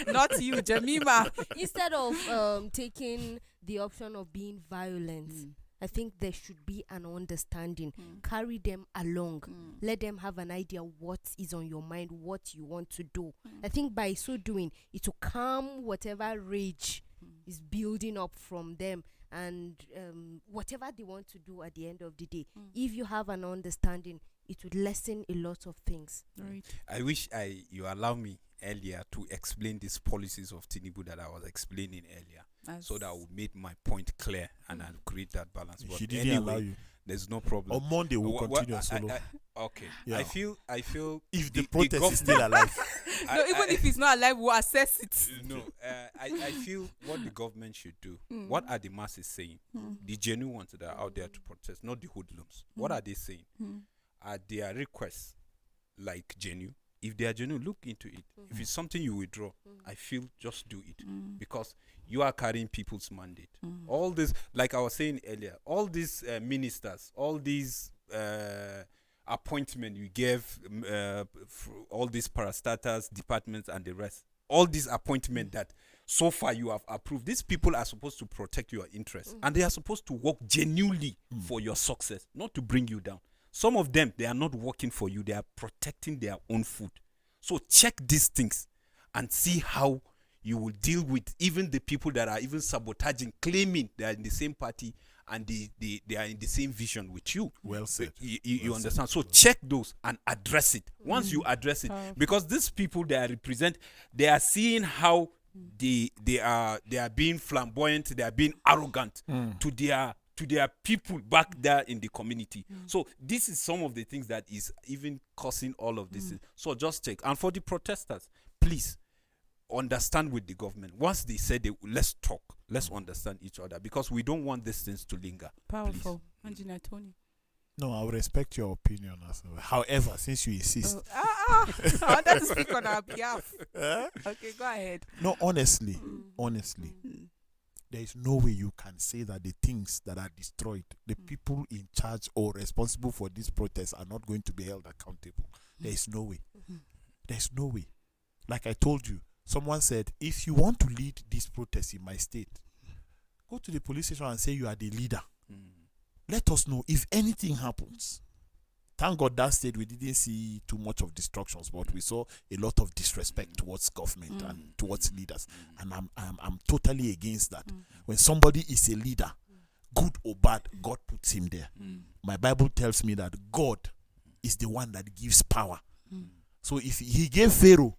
not you, Jemima. Instead of taking the option of being violent, I think there should be an understanding. Carry them along. Let them have an idea what is on your mind, what you want to do. I think by so doing, it will calm whatever rage is building up from them, and whatever they want to do at the end of the day. If you have an understanding, it would lessen a lot of things. Right. I wish you allow me earlier to explain these policies of Tinubu that I was explaining earlier, so that I would make my point clear and I'll create that balance. But she didn't allow you. There's no problem. On Monday we'll continue solo. Okay. Yeah. I feel if the protest is still alive. No, even if it's not alive, we'll assess it. No, I feel what the government should do. What are the masses saying? The genuine ones that are out there to protest, not the hoodlums. What are they saying? Are their requests like genuine? If they are genuine, look into it. If it's something you withdraw, I feel just do it, because you are carrying people's mandate. All this, like I was saying earlier, all these ministers, all these appointments you gave, all these parastatals, departments and the rest, all these appointments that so far you have approved, these people are supposed to protect your interests, and they are supposed to work genuinely for your success, not to bring you down. Some of them, they are not working for you. They are protecting their own food. So check these things and see how you will deal with even the people that are even sabotaging, claiming they are in the same party and they are in the same vision with you. Well said. You understand? So check those and address it. Once you address it, because these people they represent, they are seeing how they are being flamboyant, they are being arrogant to to their people back there in the community. So this is some of the things that is even causing all of this. So just take. And for the protesters, please understand with the government. Once they said, let's talk, let's understand each other, because we don't want these things to linger. Powerful. Engineer Tony. No, I will respect your opinion as well. However, since you insist. I wanted to speak on our behalf. Okay, go ahead. No, honestly, there is no way you can say that the things that are destroyed, the people in charge or responsible for this protest are not going to be held accountable. There is no way. There's no way. Like I told you, someone said, if you want to lead this protest in my state, go to the police station and say you are the leader. Let us know if anything happens. Thank God that state we didn't see too much of destructions, but we saw a lot of disrespect towards government and towards leaders. And I'm totally against that. When somebody is a leader, good or bad, God puts him there. My Bible tells me that God is the one that gives power. So if he gave Pharaoh,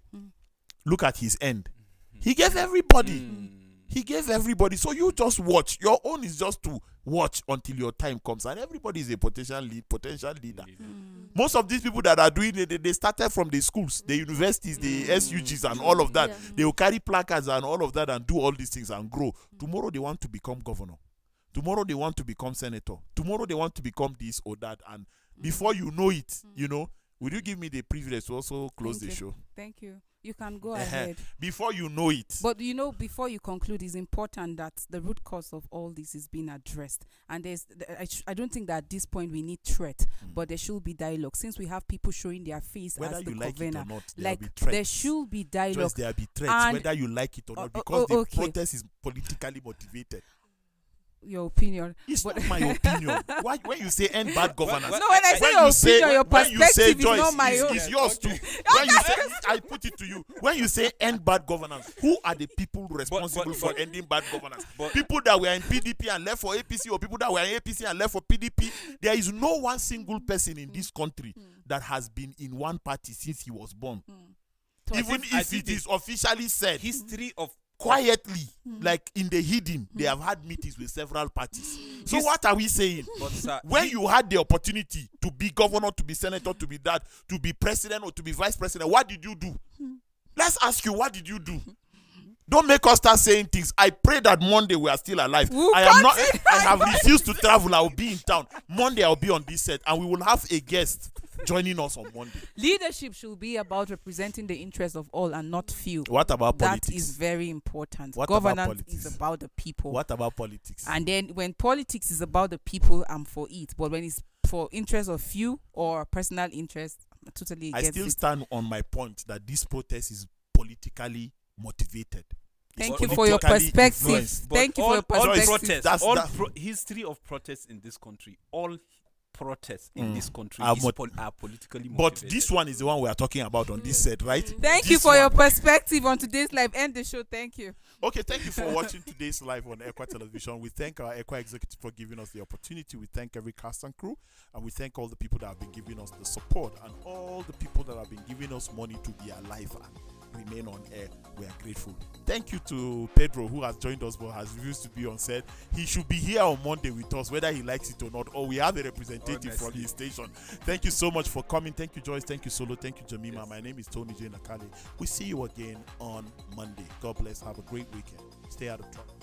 look at his end. He gave everybody. He gave everybody. So you just watch. Your own is just to watch until your time comes. And everybody is a potential leader. Most of these people that are doing it, they started from the schools, the universities, the SUGs and all of that. They will carry placards and all of that and do all these things and grow. Tomorrow they want to become governor. Tomorrow they want to become senator. Tomorrow they want to become this or that. And before you know it, would you give me the privilege to also close the show? Thank you. You can go ahead. Before you know it. But before you conclude, it's important that the root cause of all this is being addressed. And I don't think that at this point we need threat, but there should be dialogue. Since we have people showing their face whether as the you like governor, it or not, there should be dialogue. Just there be threats, whether you like it or not, because the protest is politically motivated. Your opinion. It's not my opinion. Why when you say end bad governance? No, when I say your opinion, your perspective is not my own. It's yours too. When you say, I put it to you. When you say end bad governance, who are the people responsible for ending bad governance? People that were in PDP and left for APC, or people that were in APC and left for PDP? There is no one single person in this country that has been in one party since he was born. Even if it is officially said. History of quietly, like in the hidden, they have had meetings with several parties. So what are we saying? But, sir, when you had the opportunity to be governor, to be senator, to be that, to be president or to be vice president, what did you do? Let's ask you, what did you do? Don't make us start saying things. I pray that Monday we are still alive. I have refused to travel. I will be in town. Monday I will be on this set and we will have a guest joining us on Monday. Leadership should be about representing the interests of all and not few. What about politics? That is very important. What Governance about politics? is about the people. What about politics? And then when politics is about the people, I'm for it. But when it's for interest of few or personal interest, I'm totally against it. I still stand on my point that this protest is politically motivated. Thank you for your perspective. Thank you for your perspective. All history of protests in this country, all protests in this country are politically motivated. But this one is the one we are talking about on this set, right? Thank you for your perspective on today's live. End the show. Thank you. Okay, thank you for watching today's live on Equa Television. We thank our Equa executive for giving us the opportunity. We thank every cast and crew, and we thank all the people that have been giving us the support and all the people that have been giving us money to be alive and remain on air. We are grateful. Thank you to Pedro, who has joined us but has refused to be on set. He should be here on Monday with us, whether he likes it or not, or we have a representative from his station. Thank you so much for coming. Thank you, Joyce. Thank you, Solo. Thank you, Jemima. Yes. My name is Tony J. Nakali. We see you again on Monday. God bless. Have a great weekend. Stay out of trouble.